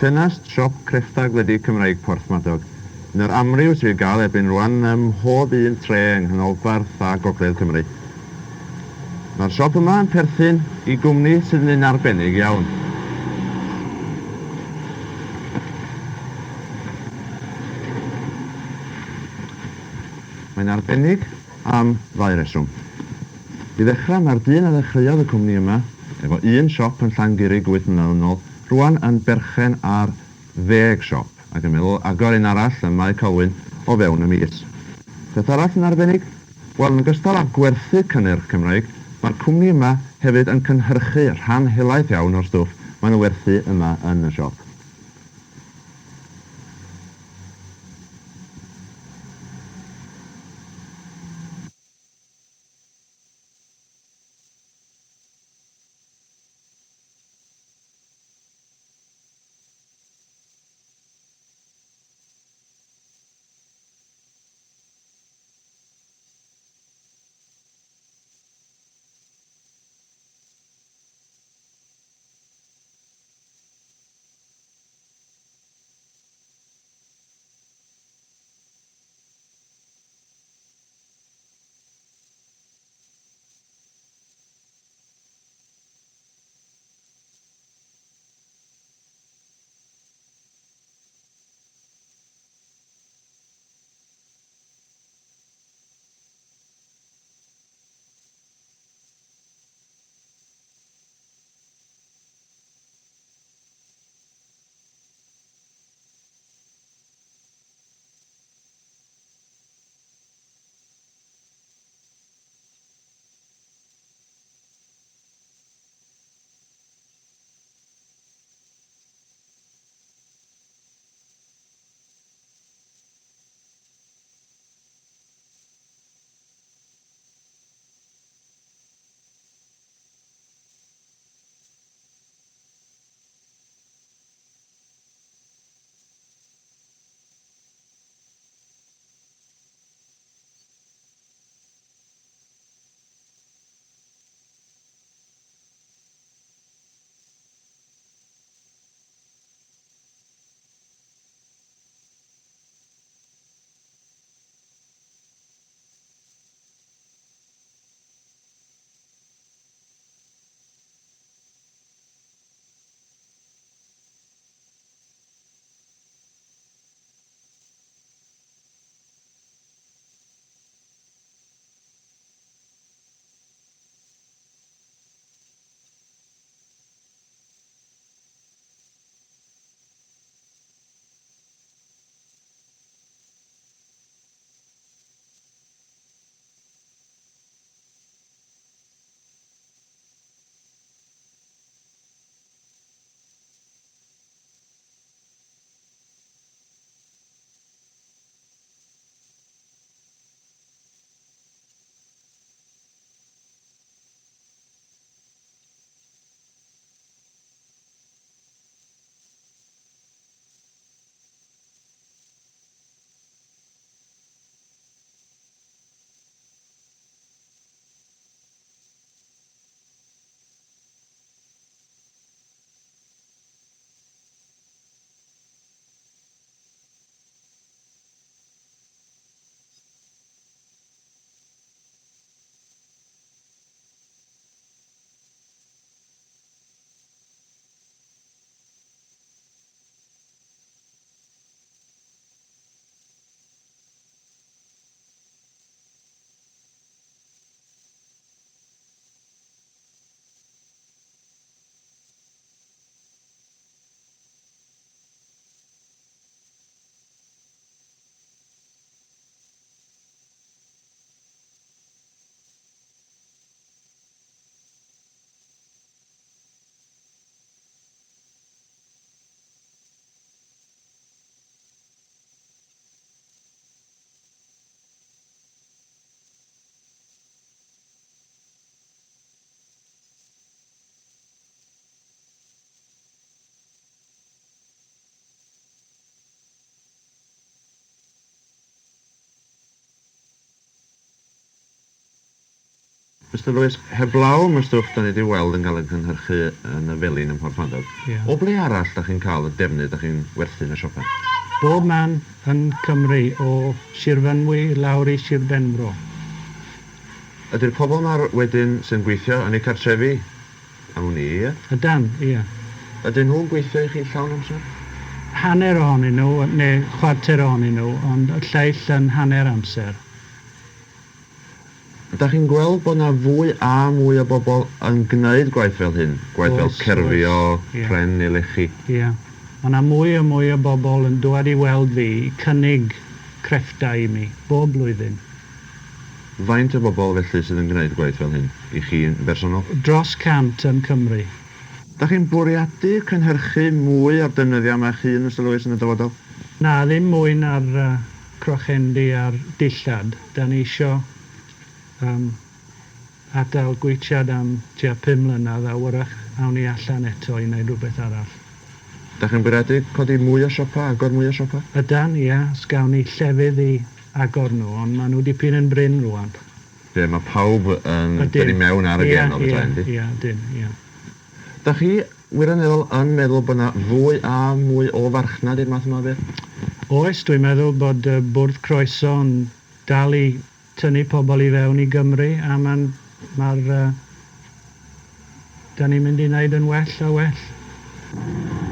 ffenast siop crefftag wedi Cymreig Porthmadog. Yn yr amryw sy'n gael erbyn rwan mhob un tre yng nghanolbarth a gogledd Cymru. Mae'r siop yma yn perthyn i gwmni sydd yn un arbennig iawn. Mae'n arbennig am ddau reswm. I ddechrau, mae'r dyn a ddechreuodd y cwmni yma, efo un siop yn Llangurig 8 mlynedd yn ôl, rwan yn berchen ar 10 siop, ac yn meddwl agor un arall yn Mae Colwyn o fewn y mis. Beth arall yn arbennig? Wel, yn ogystal â gwerthu cynnyrch Cymreig, mae'r cwmni yma hefyd yn cynhyrchu rhan helaeth iawn o'r stwff maen nhw werthu yma yn y siop. Mr Lewis, heblaw am y stwff da ni wedi weld yn cael ei gynhyrchu yn y felin ym Mhorthmadog. O ble arall da chi'n cael y defnydd da chi'n werthu yn y siopa? Bob man yn Cymru, o Sir Fynwy lawr i Sir Benfro. Ydy'r pobl yma wedyn sy'n gweithio yn eu cartrefi am hwnni, ie? Ydan, ie. Ydyn nhw'n gweithio i chi llawn amser? Hanner ohonyn nhw, neu chwarter ohonyn nhw, ond y lleill yn hanner amser. Da chi'n gweld bod yna fwy a mwy o bobl yn gwneud gwaith fel hyn? Gwaith fel cerfio, pren neu lechi? Ie. Mae yna mwy a mwy o bobl yn dod i weld fi i cynnig crefftau i mi, bob blwyddyn. Faint o bobl felly sydd yn gwneud gwaith fel hyn i chi yn bersonol? Dros 100 yn Cymru. Da chi'n bwriadu cynhyrchu mwy o'r defnyddiau yma chi yn Mr Lewis yn y dyfodol? Na, ddim mwy na'r crochendai a'r dillad. Da ni isio adael gweithiad am tua 5 mlynedd a wrach awn ni allan eto i wneud rhywbeth arall. Da chi'n bwriadu codi mwy o siopa, agor mwy o siopa? Ydan, ie, sgawn ni llefydd i agor nhw, ond maen nhw dipyn yn bryn rwan. Ie, mae pawb yn dynnu mewn ar y gen o bethau, ynddi? Ie, ydyn, ie. Da chi wirioneddol yn meddwl bod yna fwy a mwy o farchnad i'r math yma beth? Oes, dwi'n meddwl bod bwrdd croeso yn dal i tynnu pobl i fewn i Gymru, a da ni'n mynd i wneud yn well a well.